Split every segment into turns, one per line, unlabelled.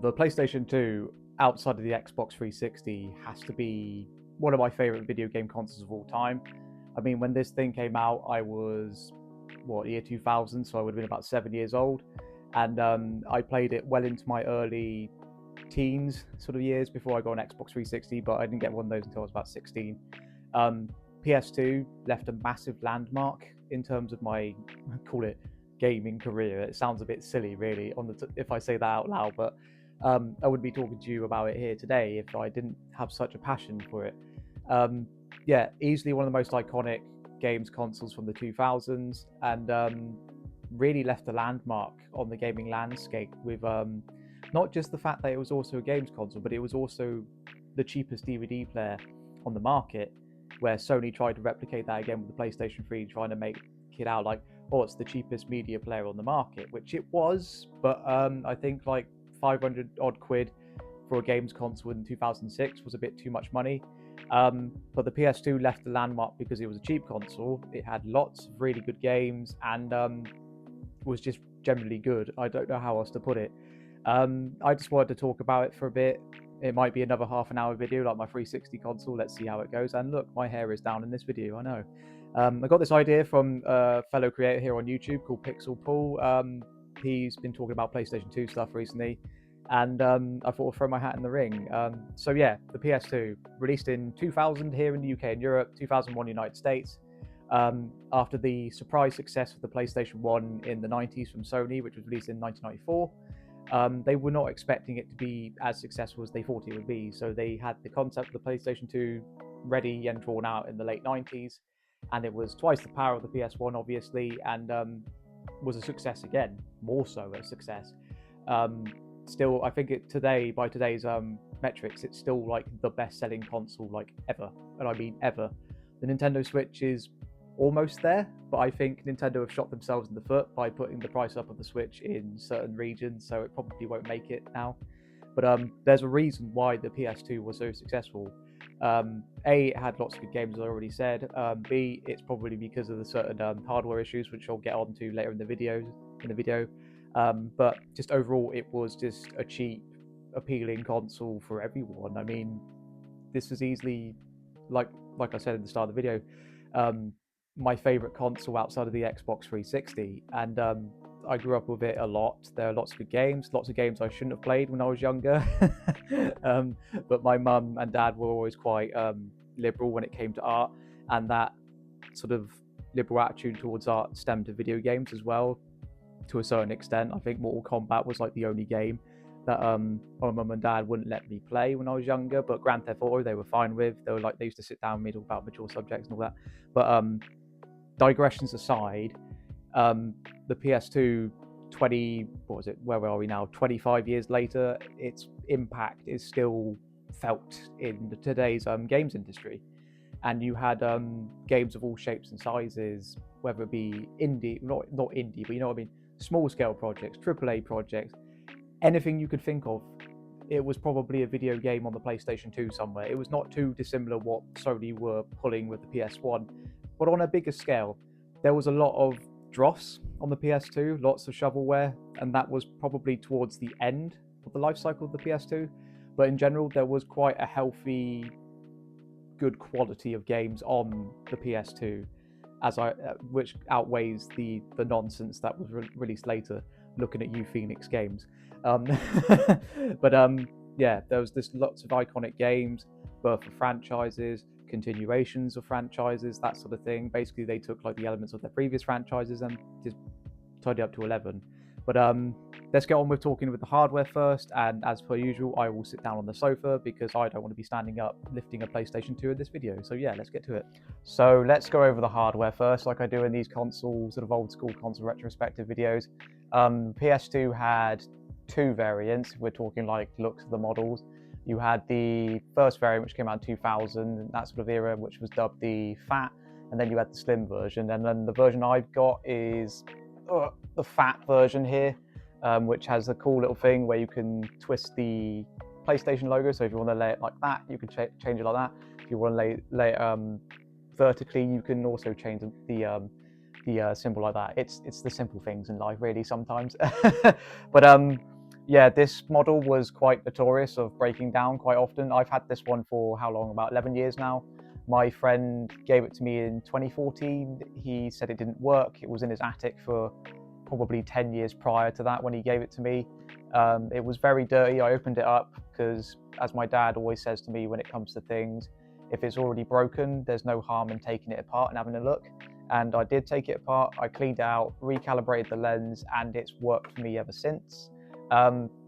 the PlayStation 2, outside of the Xbox 360, has to be one of my favorite video game consoles of all time. I mean, when this thing came out, I was, year 2000, so I would have been about 7 years old. And I played it well into my early teens sort of years before I got an Xbox 360, but I didn't get one of those until I was about 16. PS2 left a massive landmark in terms of my, call it, gaming career. It sounds a bit silly, really, if I say that out loud, but I wouldn't be talking to you about it here today if I didn't have such a passion for it. Yeah, easily one of the most iconic games consoles from the 2000s, and really left a landmark on the gaming landscape with not just the fact that it was also a games console, but it was also the cheapest DVD player on the market, where Sony tried to replicate that again with the PlayStation 3, trying to make it out like, oh, it's the cheapest media player on the market, which it was, but I think like 500 odd quid for a games console in 2006 was a bit too much money. But the PS2 left the landmark because it was a cheap console. It had lots of really good games and was just generally good. I don't know how else to put it. I just wanted to talk about it for a bit. It might be another half an hour video like my 360 console. Let's see how it goes. And look, my hair is down in this video, I know. I got this idea from a fellow creator here on YouTube called Pixel Paul. He's been talking about PlayStation 2 stuff recently, and I thought I'd throw my hat in the ring. So yeah, the PS2, released in 2000 here in the UK and Europe, 2001 United States. After the surprise success of the PlayStation 1 in the 90s from Sony, which was released in 1994, they were not expecting it to be as successful as they thought it would be. So they had the concept of the PlayStation 2 ready and drawn out in the late 90s, and it was twice the power of the PS1, obviously, and was a success again, more so a success. Still, I think by today's metrics, it's still like the best-selling console like ever, and I mean ever. The Nintendo Switch is almost there, but I think Nintendo have shot themselves in the foot by putting the price up of the Switch in certain regions, so it probably won't make it now. But there's a reason why the PS2 was so successful. A, it had lots of good games, as I already said. B, it's probably because of the certain hardware issues, which I'll get onto later in the video. But just overall, it was just a cheap, appealing console for everyone. I mean, this was easily, like I said at the start of the video, my favorite console outside of the Xbox 360, and I grew up with it a lot. There are lots of good games, lots of games I shouldn't have played when I was younger. But my mum and dad were always quite liberal when it came to art, and that sort of liberal attitude towards art stemmed to video games as well, to a certain extent. I think Mortal Kombat was like the only game that my mum and dad wouldn't let me play when I was younger, but Grand Theft Auto they were fine with. They used to sit down with me, talk about mature subjects and all that. But digressions aside, the PS2, where are we now, 25 years later, its impact is still felt in today's games industry. And you had games of all shapes and sizes, whether it be indie, not indie, but you know what I mean, small scale projects, AAA projects, anything you could think of. It was probably a video game on the PlayStation 2 somewhere. It was not too dissimilar what Sony were pulling with the PS1, but on a bigger scale. There was a lot of dross on the PS2, lots of shovelware, and that was probably towards the end of the life cycle of the PS2. But in general, there was quite a healthy, good quality of games on the PS2, which outweighs the nonsense that was released later. Looking at you, Phoenix Games. But yeah, there was just lots of iconic games, birth of franchises, continuations of franchises, that sort of thing. Basically, they took like the elements of their previous franchises and just tidied up to 11. But let's get on with talking with the hardware first, and as per usual, I will sit down on the sofa because I don't want to be standing up lifting a PlayStation 2 in this video. So yeah, let's get to it. So let's go over the hardware first, like I do in these console, sort of old school console retrospective videos. PS2 had two variants. We're talking like looks of the models. You had the first variant, which came out in 2000, that sort of era, which was dubbed the Fat, and then you had the Slim version. And then the version I've got is the Fat version here, which has a cool little thing where you can twist the PlayStation logo. So if you want to lay it like that, you can change it like that. If you want to lay it vertically, you can also change the symbol like that. It's the simple things in life, really, sometimes. But Yeah, this model was quite notorious of breaking down quite often. I've had this one for how long? About 11 years now. My friend gave it to me in 2014. He said it didn't work. It was in his attic for probably 10 years prior to that when he gave it to me. It was very dirty. I opened it up because, as my dad always says to me when it comes to things, if it's already broken, there's no harm in taking it apart and having a look. And I did take it apart. I cleaned it out, recalibrated the lens, and it's worked for me ever since.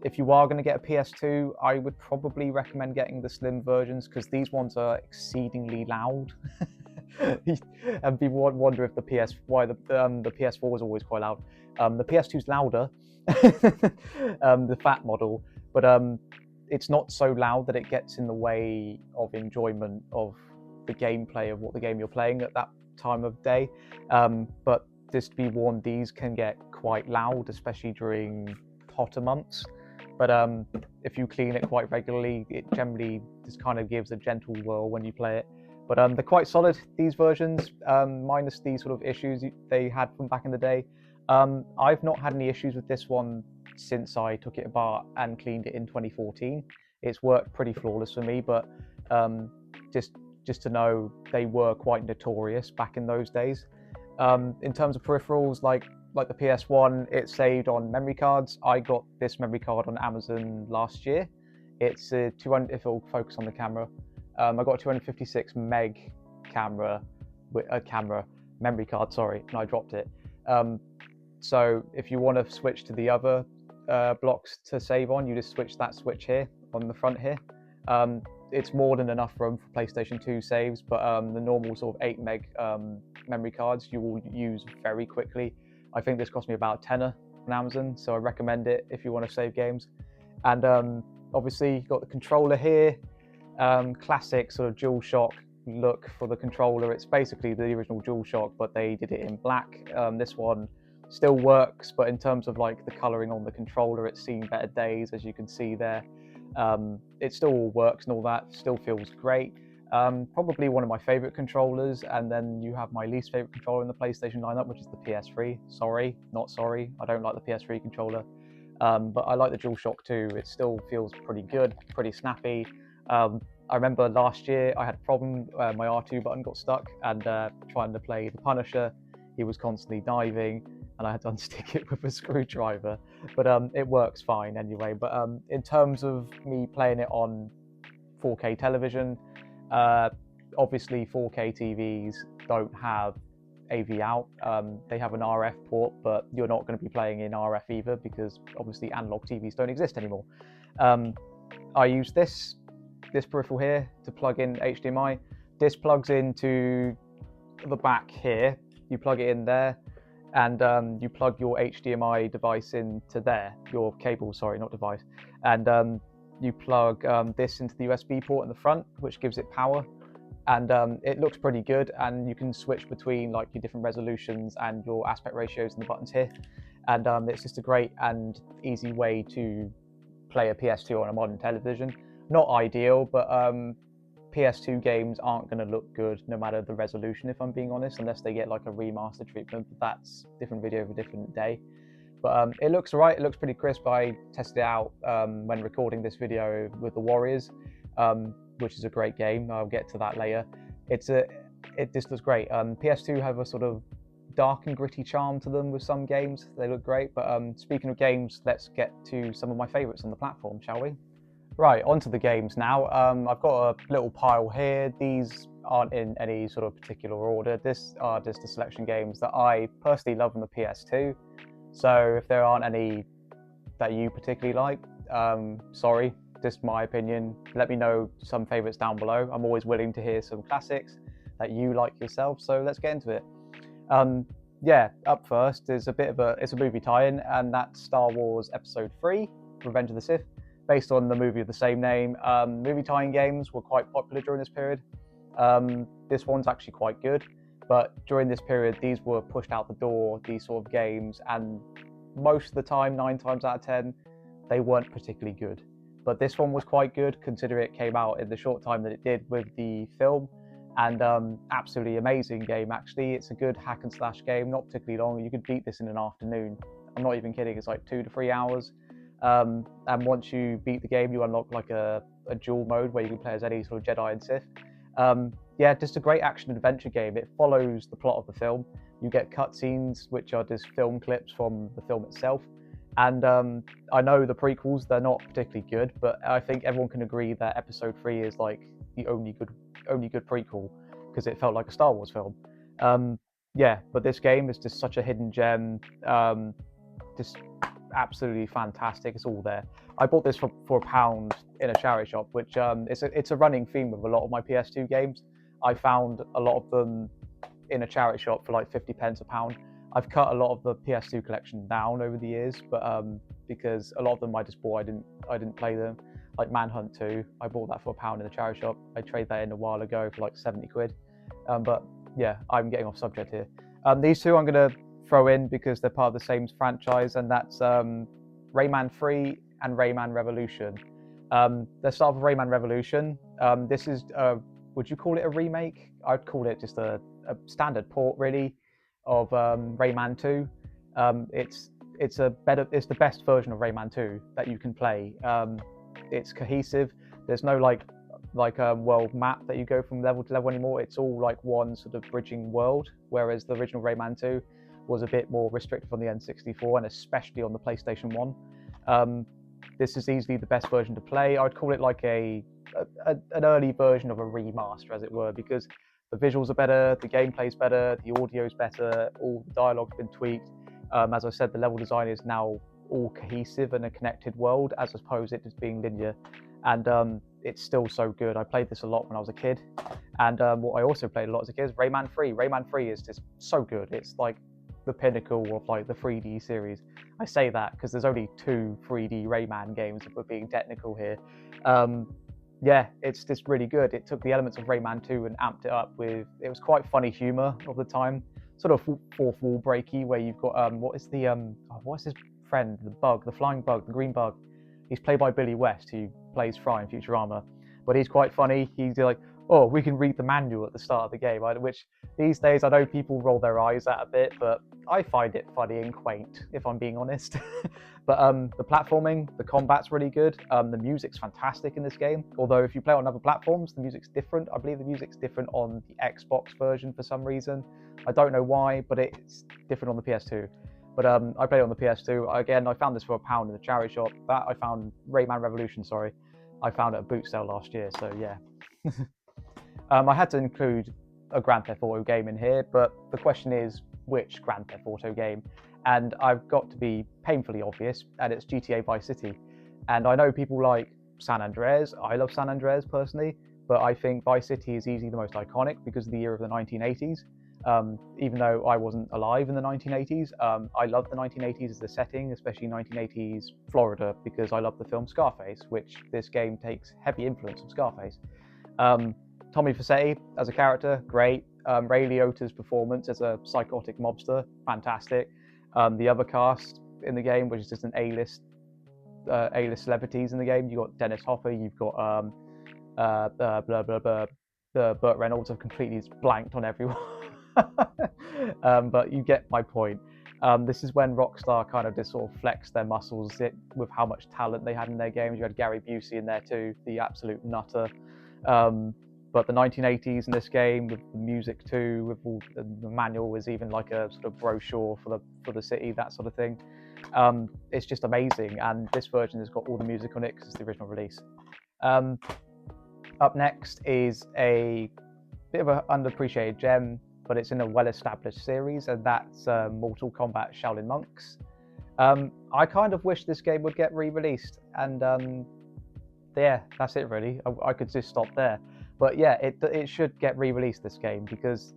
If you are going to get a PS2, I would probably recommend getting the slim versions because these ones are exceedingly loud. And people wonder if the PS4 was always quite loud. The PS2 is louder, the fat model, but it's not so loud that it gets in the way of enjoyment of the gameplay of what the game you're playing at that time of day. But just be warned, these can get quite loud, especially during hotter months. But if you clean it quite regularly, it generally just kind of gives a gentle whirl when you play it. But they're quite solid, these versions, minus these sort of issues they had from back in the day. I've not had any issues with this one since I took it apart and cleaned it in 2014. It's worked pretty flawless for me, but just to know, they were quite notorious back in those days. In terms of peripherals, like the PS1, it saved on memory cards. I got this memory card on Amazon last year. It's a 200, if it'll focus on the camera. I got a 256 meg memory card, sorry, and I dropped it. So if you want to switch to the other blocks to save on, you just switch that switch here on the front here. It's more than enough room for PlayStation 2 saves, but the normal sort of 8 meg memory cards you will use very quickly. I think this cost me about £10 on Amazon, so I recommend it if you want to save games. And obviously you've got the controller here, classic sort of DualShock look for the controller. It's basically the original DualShock, but they did it in black. This one still works, but in terms of like the coloring on the controller, it's seen better days, as you can see there. It still all works and all that, still feels great. Probably one of my favorite controllers, and then you have my least favorite controller in the PlayStation lineup, which is the PS3. Sorry, not sorry, I don't like the PS3 controller, but I like the DualShock 2. It still feels pretty good, pretty snappy. I remember last year I had a problem, my R2 button got stuck, and trying to play the Punisher, he was constantly diving, and I had to unstick it with a screwdriver, but it works fine anyway. But in terms of me playing it on 4K television, obviously 4K TVs don't have AV out. They have an RF port, but you're not going to be playing in RF either because obviously analog TVs don't exist anymore. I use this peripheral here to plug in HDMI. This plugs into the back here. You plug it in there, and you plug your HDMI device into there, your cable, sorry, not device. And you plug this into the USB port in the front, which gives it power. And it looks pretty good, and you can switch between like your different resolutions and your aspect ratios in the buttons here. And it's just a great and easy way to play a PS2 on a modern television. Not ideal, but PS2 games aren't going to look good no matter the resolution, if I'm being honest, unless they get like a remaster treatment, but that's a different video for a different day. But it looks right, it looks pretty crisp. I tested it out when recording this video with the Warriors, which is a great game. I'll get to that later. It just looks great. PS2 have a sort of dark and gritty charm to them with some games. They look great, but speaking of games, let's get to some of my favorites on the platform, shall we? Right, onto the games now. I've got a little pile here. These aren't in any sort of particular order. These are just a selection games that I personally love on the PS2. So if there aren't any that you particularly like, sorry, just my opinion. Let me know some favorites down below. I'm always willing to hear some classics that you like yourself, so let's get into it. Yeah, up first is it's a movie tie-in, and that's Star Wars Episode 3, Revenge of the Sith, based on the movie of the same name. Movie tie-in games were quite popular during this period. This one's actually quite good, but during this period, these were pushed out the door, these sort of games, and most of the time, 9 times out of 10, they weren't particularly good. But this one was quite good, considering it came out in the short time that it did with the film, and absolutely amazing game, actually. It's a good hack and slash game, not particularly long. You could beat this in an afternoon. I'm not even kidding, it's like 2 to 3 hours. And once you beat the game, you unlock like a dual mode where you can play as any sort of Jedi and Sith. Yeah, just a great action adventure game. It follows the plot of the film. You get cutscenes, which are just film clips from the film itself. And I know the prequels, they're not particularly good, but I think everyone can agree that Episode 3 is like the only good prequel, because it felt like a Star Wars film. Yeah, but this game is just such a hidden gem. Just absolutely fantastic. It's all there. I bought this for £1 in a charity shop, which it's a running theme with a lot of my PS2 games. I found a lot of them in a charity shop for like 50p a pound. I've cut a lot of the PS2 collection down over the years, but because a lot of them I just bought, I didn't play them. Like Manhunt 2, I bought that for £1 in a charity shop. I traded that in a while ago for like 70 quid. But yeah, I'm getting off subject here. These two I'm going to throw in because they're part of the same franchise, and that's Rayman 3 and Rayman Revolution. Let's start with Rayman Revolution. This is, would you call it a remake? I'd call it just a standard port, really, of Rayman 2. It's the best version of Rayman 2 that you can play. It's cohesive. There's no like world map that you go from level to level anymore. It's all like one sort of bridging world, whereas the original Rayman 2 was a bit more restrictive on the N64 and especially on the PlayStation 1. This is easily the best version to play. I'd call it like an early version of a remaster, as it were, because the visuals are better, the gameplay's better, the audio's better, all the dialogue's been tweaked. As I said, the level design is now all cohesive and a connected world, as opposed to it just being linear. And it's still so good. I played this a lot when I was a kid. And what I also played a lot as a kid is Rayman 3. Rayman 3 is just so good. It's like the pinnacle of like the 3D series. I say that because there's only 2 3D Rayman games, if we're being technical here. Yeah, it's just really good. It took the elements of Rayman 2 and amped it up with, it was quite funny humor of the time, sort of fourth wall breaky, where you've got what's his friend, the bug, the flying bug, the green bug. He's played by Billy West, who plays Fry in Futurama, but he's quite funny. He's like, oh, we can read the manual at the start of the game, which these days I know people roll their eyes at a bit, but I find it funny and quaint, if I'm being honest. But the platforming, the combat's really good. The music's fantastic in this game, although if you play on other platforms, the music's different. I believe the music's different on the Xbox version for some reason. I don't know why, but it's different on the PS2. But I played it on the PS2. Again, I found this for £1 in the charity shop. That I found Rayman Revolution, sorry. I found it at a boot sale last year, so yeah. I had to include a Grand Theft Auto game in here, but the question is, which Grand Theft Auto game? And I've got to be painfully obvious, and it's GTA Vice City. And I know people like San Andreas. I love San Andreas personally, but I think Vice City is easily the most iconic because of the year of the 1980s. Even though I wasn't alive in the 1980s, I love the 1980s as a setting, especially 1980s Florida, because I love the film Scarface, which this game takes heavy influence from Scarface. Tommy Vercetti as a character, great. Ray Liotta's performance as a psychotic mobster, fantastic. The other cast in the game, which is just an A-list celebrities in the game. You've got Dennis Hopper, you've got Burt Reynolds. I've completely blanked on everyone. But you get my point. This is when Rockstar kind of just sort of flexed their muscles with how much talent they had in their games. You had Gary Busey in there too, the absolute nutter. But the 1980s in this game, with the music too, with all the manual was even like a sort of brochure for the city, that sort of thing. It's just amazing, and this version has got all the music on it because it's the original release. Up next is a bit of an underappreciated gem, but it's in a well-established series, and that's Mortal Kombat Shaolin Monks. I kind of wish this game would get re-released, and yeah, that's it really. I could just stop there. But yeah, it should get re-released, this game, because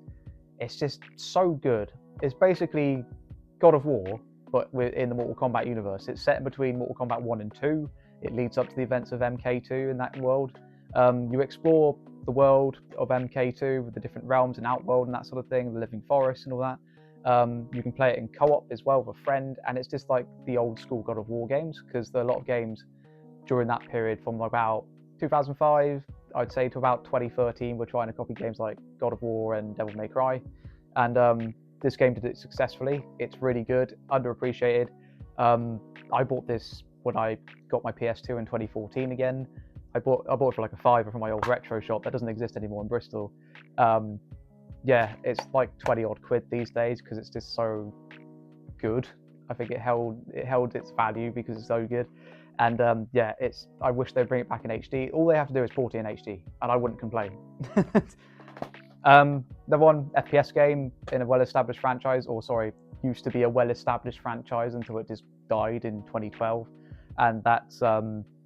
it's just so good. It's basically God of War, but in the Mortal Kombat universe. It's set in between Mortal Kombat 1 and 2. It leads up to the events of MK2 in that world. You explore the world of MK2 with the different realms and Outworld and that sort of thing, the Living Forest and all that. You can play it in co-op as well with a friend, and it's just like the old school God of War games, because there are a lot of games during that period from about 2005, I'd say, to about 2013, we're trying to copy games like God of War and Devil May Cry. And this game did it successfully. It's really good, underappreciated. I bought this when I got my PS2 in 2014 again. I bought it for like a £5 from my old retro shop that doesn't exist anymore in Bristol. Yeah, it's like 20 odd quid these days because it's just so good. I think it held its value because it's so good. And yeah, I wish they'd bring it back in HD. All they have to do is port it in HD, and I wouldn't complain. The one FPS game in a well-established franchise, or sorry, used to be a well-established franchise until it just died in 2012, and that's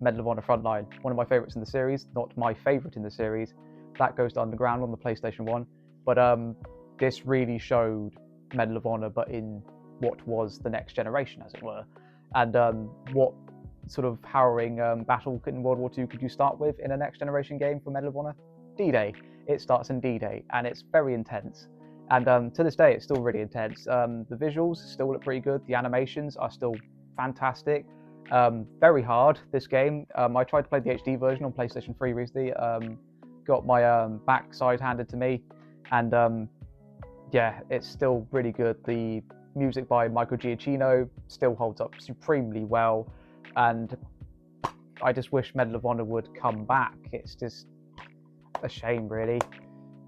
Medal of Honor Frontline. One of my favorites in the series, not my favorite in the series. That goes to underground on the PlayStation 1, but this really showed Medal of Honor, but in what was the next generation, as it were. And what sort of harrowing battle in World War II could you start with in a next generation game for Medal of Honor? D-Day. It starts in D-Day, and it's very intense. And to this day, it's still really intense. The visuals still look pretty good. The animations are still fantastic. Very hard, this game. I tried to play the HD version on PlayStation 3 recently. Got my backside handed to me, and yeah, it's still really good. The music by Michael Giacchino still holds up supremely well, and I just wish Medal of Honor would come back. It's just a shame, really.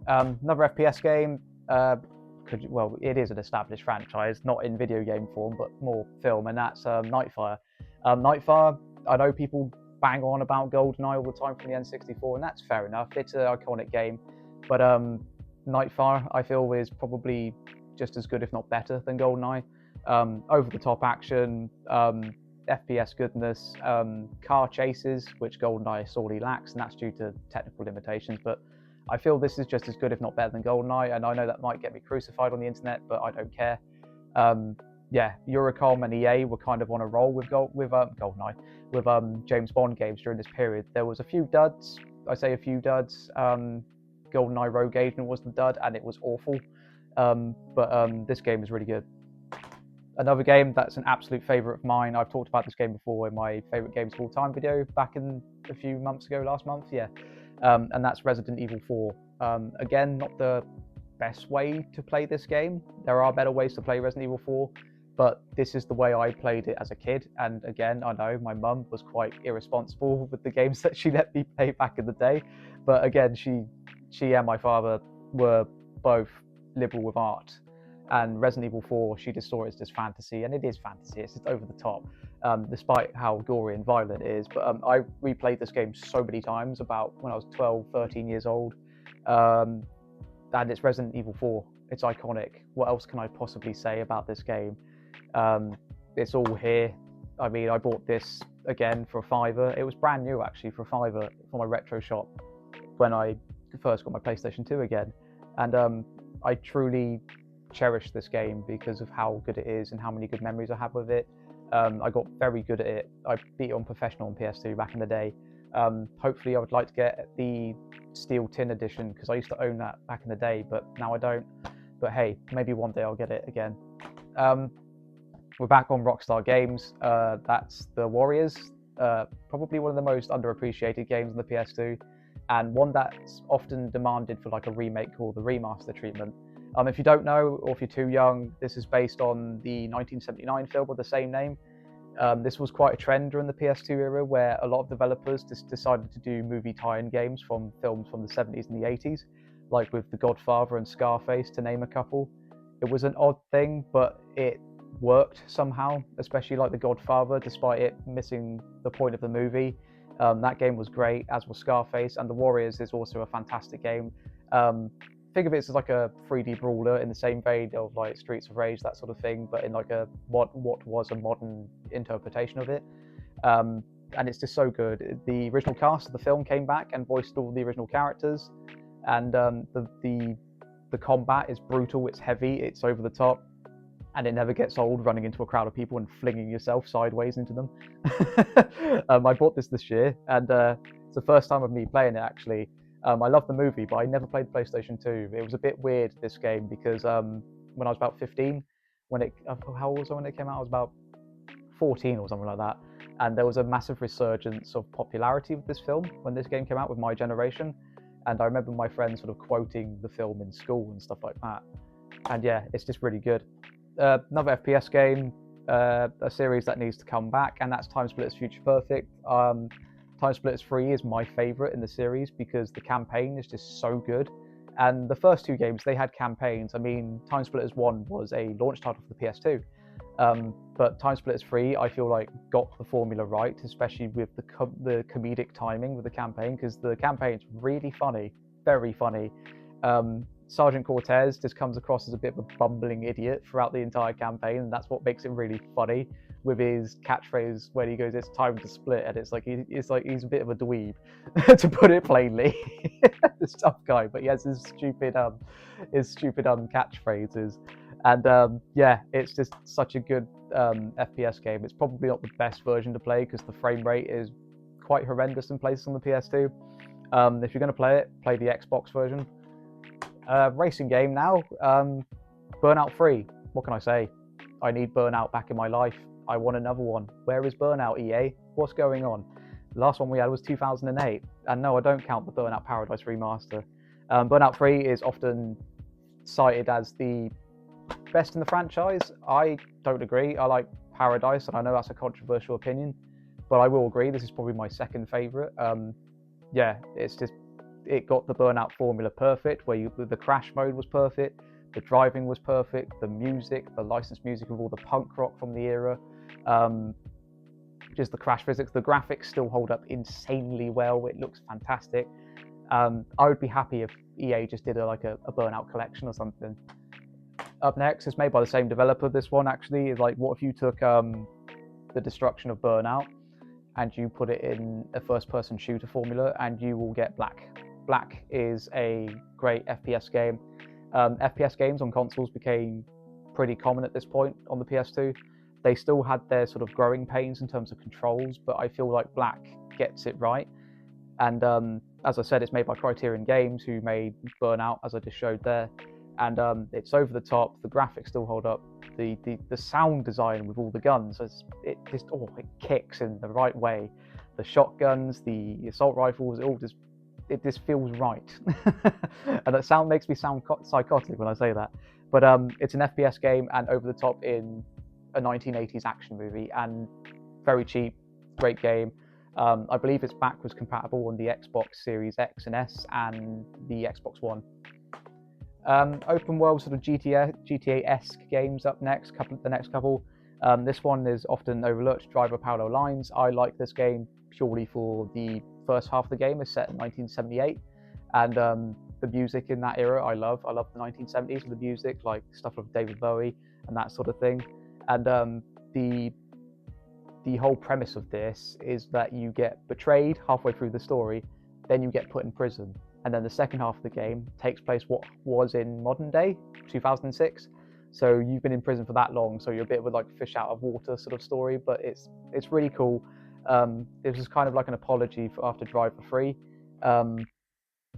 Another FPS game, well, it is an established franchise, not in video game form, but more film, and that's Nightfire. Nightfire, I know people bang on about GoldenEye all the time from the N64, and that's fair enough. It's an iconic game, but Nightfire, I feel, is probably just as good, if not better, than GoldenEye. Over-the-top action, FPS goodness, car chases, which GoldenEye sorely lacks, and that's due to technical limitations, but I feel this is just as good, if not better, than GoldenEye, and I know that might get me crucified on the internet, but I don't care. Yeah, Eurocom and EA were kind of on a roll with GoldenEye, with James Bond games during this period. There was a few duds, I say a few duds. GoldenEye Rogue Agent was the dud, and it was awful, but this game is really good. Another game that's an absolute favourite of mine, I've talked about this game before in my favourite games of all time video back in a few months ago, last month, yeah. And that's Resident Evil 4. Again, not the best way to play this game. There are better ways to play Resident Evil 4, but this is the way I played it as a kid. And again, I know my mum was quite irresponsible with the games that she let me play back in the day. But again, she and my father were both liberal with art. And Resident Evil 4, she just saw it as just fantasy, and it is fantasy. It's just over the top, despite how gory and violent it is. But I replayed this game so many times, about when I was 12, 13 years old. And it's Resident Evil 4. It's iconic. What else can I possibly say about this game? It's all here. I mean, I bought this again for a £5. It was brand new, actually, for a £5 from my retro shop when I first got my PlayStation 2 again. And I truly cherish this game because of how good it is and how many good memories I have with it. I got very good at it. I beat it on professional on PS2 back in the day. Hopefully I would like to get the Steel Tin edition because I used to own that back in the day, but now I don't. But hey, maybe one day I'll get it again. We're back on Rockstar Games. That's The Warriors, probably one of the most underappreciated games on the PS2, and one that's often demanded for like a remake or the remaster treatment. If you don't know, or if you're too young, this is based on the 1979 film with the same name. This was quite a trend during the PS2 era, where a lot of developers just decided to do movie tie-in games from films from the 70s and the 80s, like with The Godfather and Scarface, to name a couple. It was an odd thing, but it worked somehow, especially like The Godfather, despite it missing the point of the movie. That game was great, as was Scarface, and The Warriors is also a fantastic game. Think of it as like a 3D brawler in the same vein of like Streets of Rage, that sort of thing, but in like what was a modern interpretation of it. And it's just so good. The original cast of the film came back and voiced all the original characters, and the combat is brutal, it's heavy, it's over the top, and it never gets old running into a crowd of people and flinging yourself sideways into them. I bought this year, and it's the first time of me playing it, actually. I love the movie, but I never played PlayStation 2. It was a bit weird, this game, because when I was about 15, how old was I when it came out? I was about 14 or something like that. And there was a massive resurgence of popularity with this film when this game came out with my generation. And I remember my friends sort of quoting the film in school and stuff like that. And yeah, it's just really good. Another FPS game, a series that needs to come back, and that's Time Splitters Future Perfect. Time Splitters 3 is my favourite in the series because the campaign is just so good. And the first two games, they had campaigns. I mean, Time Splitters 1 was a launch title for the PS2. But Time Splitters 3, I feel like, got the formula right, especially with the comedic timing with the campaign, because the campaign's really funny, very funny. Sergeant Cortez just comes across as a bit of a bumbling idiot throughout the entire campaign, and that's what makes it really funny with his catchphrase when he goes, "It's time to split," and it's like he's a bit of a dweeb, to put it plainly. This tough guy, but he has his stupid catchphrases, and yeah, it's just such a good FPS game. It's probably not the best version to play because the frame rate is quite horrendous in places on the PS2. If you're going to play it, play the Xbox version. Racing game now, Burnout 3. What can I say? I need Burnout back in my life. I want another one. Where is Burnout, EA? What's going on? The last one we had was 2008. And no, I don't count the Burnout Paradise remaster. Burnout 3 is often cited as the best in the franchise. I don't agree. I like Paradise, and I know that's a controversial opinion, but I will agree this is probably my second favourite. Yeah, it got the Burnout formula perfect, where the crash mode was perfect, the driving was perfect, the music, the licensed music of all the punk rock from the era, just the crash physics, the graphics still hold up insanely well. It looks fantastic. I would be happy if EA just did a Burnout collection or something. Up next, it's made by the same developer. This one actually is like, what if you took the destruction of Burnout and you put it in a first-person shooter formula, and you will get Black. Black is a great FPS game. FPS games on consoles became pretty common at this point on the PS2. They still had their sort of growing pains in terms of controls, but I feel like Black gets it right. And as I said, it's made by Criterion Games, who made Burnout, as I just showed there. And it's over the top. The graphics still hold up. The sound design with all the guns, it kicks in the right way. The shotguns, the assault rifles, it just feels right. And that makes me sound psychotic when I say that. But it's an FPS game and over the top in a 1980s action movie, and very cheap, great game. I believe it's backwards compatible on the Xbox Series X and S and the Xbox One. Open world sort of GTA-esque games up next. The next couple. This one is often overlooked. Driver Parallel Lines. I like this game purely for the first half of the game is set in 1978, and the music in that era I love. I love the 1970s with the music, like stuff of David Bowie and that sort of thing. And the whole premise of this is that you get betrayed halfway through the story, then you get put in prison. And then the second half of the game takes place what was in modern day, 2006. So you've been in prison for that long, so you're a bit of a like fish out of water sort of story, but it's really cool. It was kind of like an apology for after Driver 3,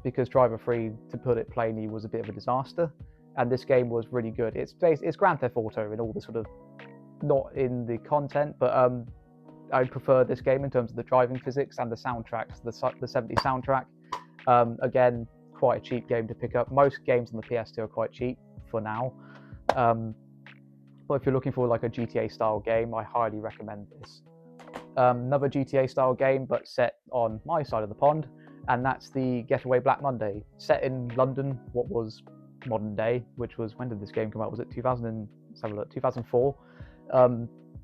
because Driver 3, to put it plainly, was a bit of a disaster, and this game was really good. It's Grand Theft Auto in all the sort of, not in the content, but I prefer this game in terms of the driving physics and the soundtracks, the 70s soundtrack. Again, quite a cheap game to pick up. Most games on the PS2 are quite cheap for now. But if you're looking for like a GTA style game, I highly recommend this. Another GTA style game, but set on my side of the pond, and that's the Getaway Black Monday. Set in London, what was modern day, which was, when did this game come out? Was it 2004?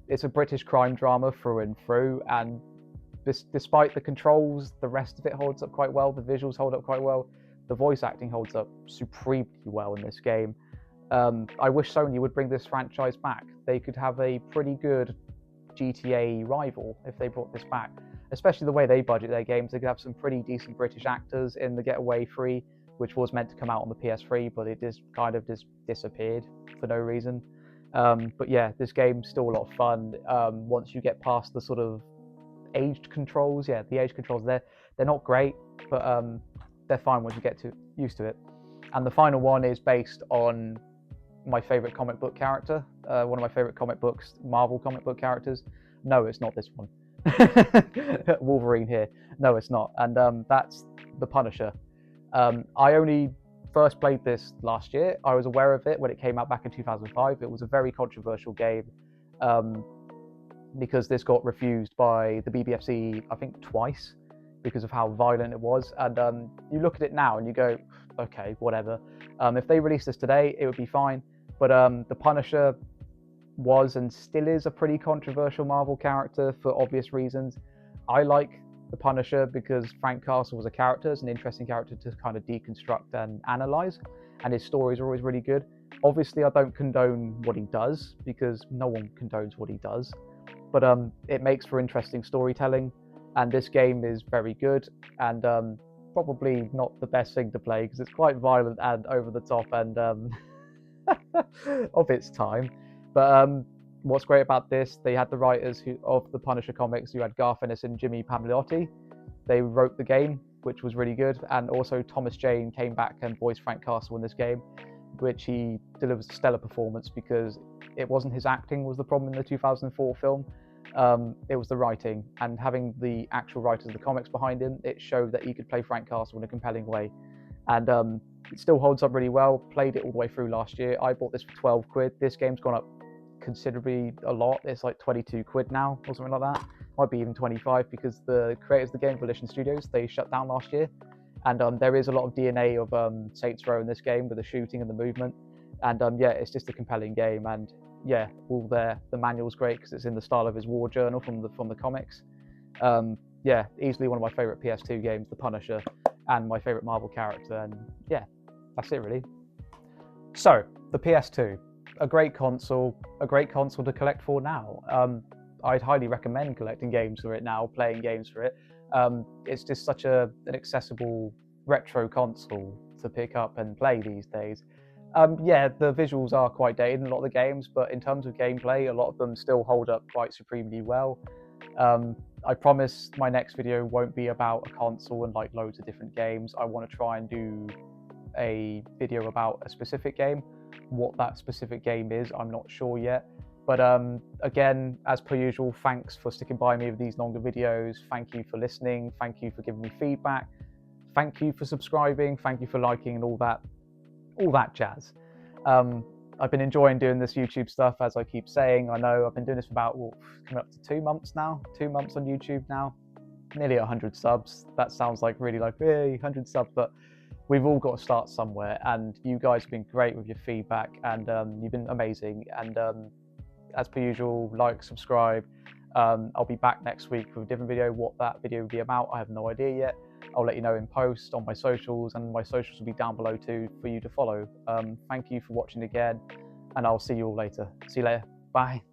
It's a British crime drama through and through, and despite the controls, the rest of it holds up quite well. The visuals hold up quite well. The voice acting holds up supremely well in this game. I wish Sony would bring this franchise back. They could have a pretty good GTA rival if they brought this back, especially the way they budget their games. They could have some pretty decent British actors in the Getaway 3, which was meant to come out on the PS3, but it just kind of just disappeared for no reason. But yeah, this game's still a lot of fun. Once you get past the sort of aged controls, the age controls, they're not great, but they're fine once you get used to it. And the final one is based on my favorite comic book character, one of my favorite comic books, Marvel comic book characters. No, it's not this one. Wolverine here. No, it's not. And that's the Punisher. I only first played this last year. I was aware of it when it came out back in 2005. It was a very controversial game. because this got refused by the BBFC, I think twice, because of how violent it was. And you look at it now and you go, okay, whatever. If they released this today, it would be fine. But the Punisher was and still is a pretty controversial Marvel character for obvious reasons. I like the Punisher because Frank Castle was a character, is an interesting character to kind of deconstruct and analyze, and his stories are always really good. Obviously, I don't condone what he does because no one condones what he does, but it makes for interesting storytelling, and this game is very good and probably not the best thing to play because it's quite violent and over the top and of its time. But what's great about this, they had the writers of the Punisher comics, who had Garth Ennis and Jimmy Palmiotti. They wrote the game, which was really good, and also Thomas Jane came back and voiced Frank Castle in this game, which he delivers a stellar performance because it wasn't his acting was the problem in the 2004 film. It was the writing, and having the actual writers of the comics behind him, it showed that he could play Frank Castle in a compelling way. And it still holds up really well. Played it all the way through last year. I bought this for 12 quid. This game's gone up considerably a lot. It's like 22 quid now or something like that. Might be even 25 because the creators of the game, Volition Studios, they shut down last year. And there is a lot of DNA of Saints Row in this game with the shooting and the movement. And yeah, it's just a compelling game. And yeah, all there. The manual's great because it's in the style of his war journal from the comics. Yeah, easily one of my favorite PS2 games, The Punisher, and my favorite Marvel character. And yeah, that's it really. So the PS2, a great console to collect for now. I'd highly recommend collecting games for it now, playing games for it. It's just such an accessible retro console to pick up and play these days. Yeah, the visuals are quite dated in a lot of the games, but in terms of gameplay, a lot of them still hold up quite supremely well. I promise my next video won't be about a console and like loads of different games. I want to try and do a video about a specific game. What that specific game is, I'm not sure yet. But again, as per usual, thanks for sticking by me with these longer videos. Thank you for listening. Thank you for giving me feedback. Thank you for subscribing. Thank you for liking and all that jazz. I've been enjoying doing this YouTube stuff, as I keep saying. I know I've been doing this for about coming up to 2 months now. 2 months on YouTube now. Nearly 100 subs. That sounds like really like, hey, 100 subs, but we've all got to start somewhere. And you guys have been great with your feedback, and you've been amazing. And as per usual, like, subscribe. I'll be back next week with a different video. What that video will be about, I have no idea yet. I'll let you know in post on my socials, and my socials will be down below too for you to follow. Thank you for watching again, and I'll see you all later. See you later. Bye.